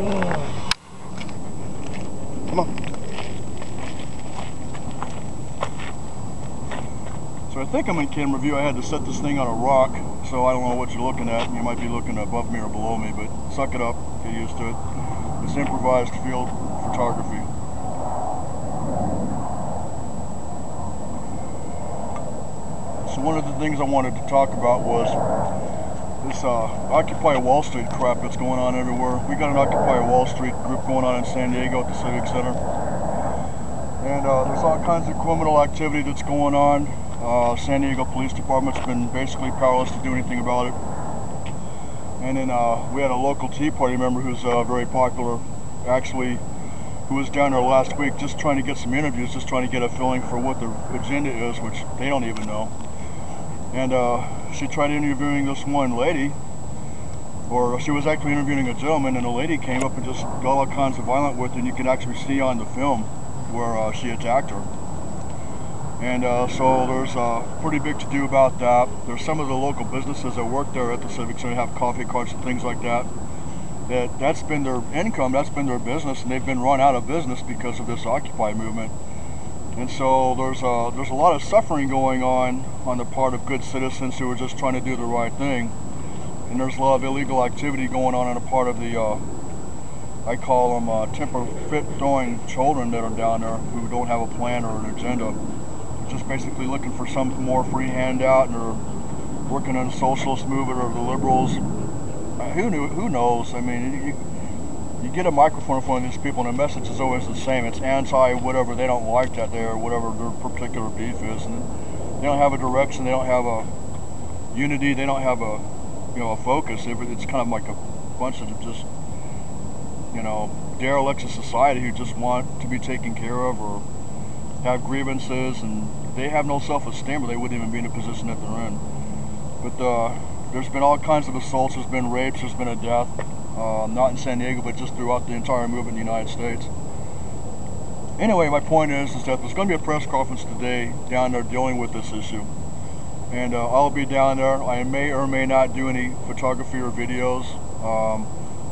Come on. So I think I'm in camera view. I had to set this thing on a rock, so I don't know what you're looking at. You might be looking above me or below me, but suck it up, get used to it. It's improvised field photography. So one of the things I wanted to talk about was this Occupy Wall Street crap that's going on everywhere. We got an Occupy Wall Street group going on in San Diego at the Civic Center. And there's all kinds of criminal activity that's going on. San Diego Police Department's been basically powerless to do anything about it. And then we had a local Tea Party member who's very popular, actually, who was down there last week just trying to get some interviews, just trying to get a feeling for what the agenda is, which they don't even know. And she tried interviewing this one lady, or she was actually interviewing a gentleman, and a lady came up and just got all kinds of violent with her, and you can actually see on the film where she attacked her. And so there's a pretty big to-do about that. There's some of the local businesses that work there at the Civic Center, have coffee carts and things like that. That's been their income, that's been their business, and they've been run out of business because of this Occupy movement. And so there's a lot of suffering going on the part of good citizens who are just trying to do the right thing. And there's a lot of illegal activity going on the part of the, I call them temper fit throwing children that are down there who don't have a plan or an agenda. Just basically looking for some more free handout, and are working on the socialist movement or the liberals. Who knows? I mean, you get a microphone in front of these people and the message is always the same. It's anti whatever they don't like that day or whatever their particular beef is, and they don't have a direction, they don't have a unity, they don't have a a focus. It's kind of like a bunch of just derelicts of society who just want to be taken care of or have grievances, and they have no self-esteem, or they wouldn't even be in the position that they're in. But there's been all kinds of assaults, there's been rapes, there's been a death, not in San Diego, but just throughout the entire movement in the United States. Anyway, my point is that there's going to be a press conference today down there dealing with this issue. And I'll be down there. I may or may not do any photography or videos.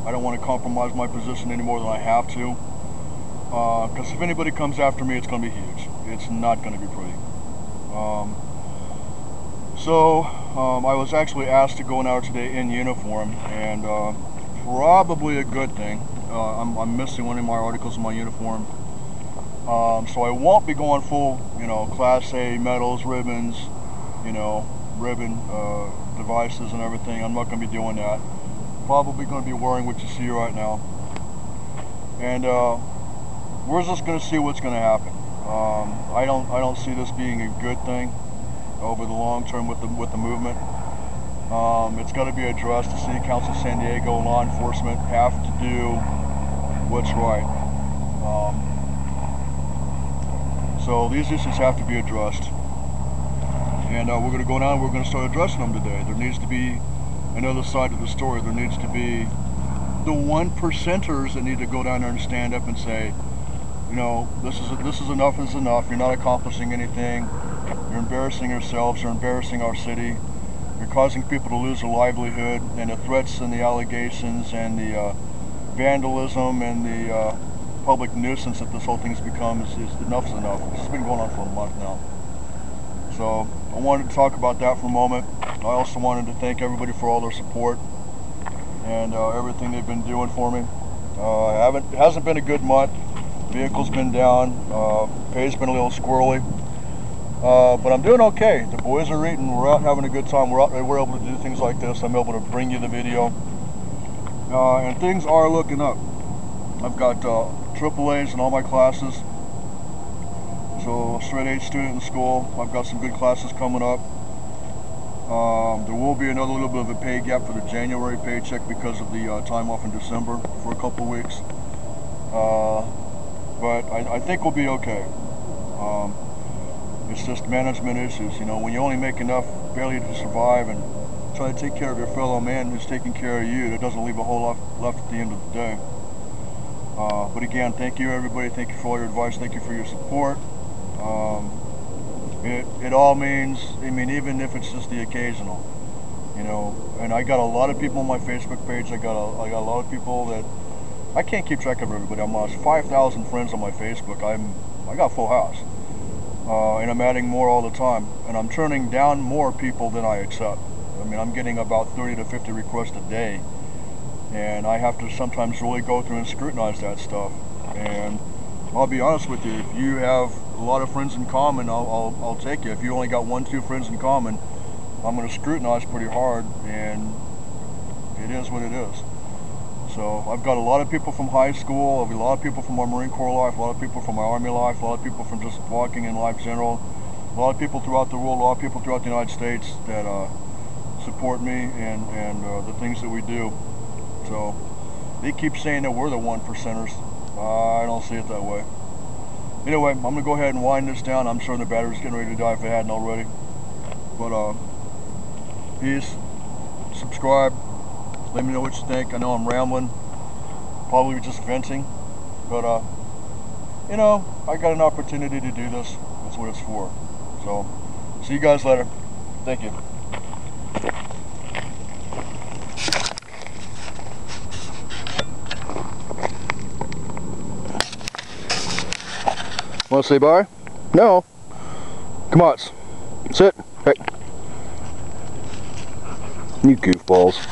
I don't want to compromise my position any more than I have to. Because if anybody comes after me, it's going to be huge. It's not going to be pretty. I was actually asked to go in there today in uniform, and probably a good thing. I'm missing one of my articles in my uniform. So I won't be going full, Class A medals, ribbons, ribbon devices and everything. I'm not going to be doing that. Probably going to be wearing what you see right now. And we're just going to see what's going to happen. I don't see this being a good thing over the long term with the movement. It's got to be addressed. The City Council of San Diego, law enforcement have to do what's right. So these issues have to be addressed, and we're going to go down and we're going to start addressing them today. There needs to be another side of the story. There needs to be the 1%ers that need to go down there and stand up and say, this is enough is enough. You're not accomplishing anything. You're embarrassing yourselves. You're embarrassing our city. You're causing people to lose their livelihood, and the threats and the allegations and the vandalism and the public nuisance that this whole thing's become is enough is enough. It's been going on for a month now. So I wanted to talk about that for a moment. I also wanted to thank everybody for all their support and everything they've been doing for me. It hasn't been a good month. Vehicle's been down. Pay's been a little squirrely. But I'm doing okay. The boys are eating. We're out having a good time. We're able to do things like this. I'm able to bring you the video. And things are looking up. I've got AAAs in all my classes. So straight A student in school. I've got some good classes coming up. There will be another little bit of a pay gap for the January paycheck because of the time off in December for a couple of weeks. But I think we'll be okay. It's just management issues. When you only make enough barely to survive and try to take care of your fellow man who's taking care of you, that doesn't leave a whole lot left at the end of the day. But again, thank you everybody. Thank you for all your advice. Thank you for your support. It all means, even if it's just the occasional, and I got a lot of people on my Facebook page. I got a lot of people that I can't keep track of everybody. I'm almost 5,000 friends on my Facebook. I got full house, and I'm adding more all the time, and I'm turning down more people than I accept. I mean, I'm getting about 30 to 50 requests a day, and I have to sometimes really go through and scrutinize that stuff. And I'll be honest with you, if you have a lot of friends in common, I'll take you. If you only got 1-2 friends in common, I'm going to scrutinize pretty hard, and it is what it is. So I've got a lot of people from high school, I've got a lot of people from my Marine Corps life, a lot of people from my Army life, a lot of people from just walking in life general, a lot of people throughout the world, a lot of people throughout the United States that support me and the things that we do. So they keep saying that we're the 1%ers. I don't see it that way. Anyway, I'm going to go ahead and wind this down. I'm sure the battery's getting ready to die if it hadn't already. But peace, subscribe, let me know what you think. I know I'm rambling, probably just venting, but you know, I got an opportunity to do this. That's what it's for. So, see you guys later. Thank you. Want to say bye? No. Come on. Sit. Hey. You goofballs.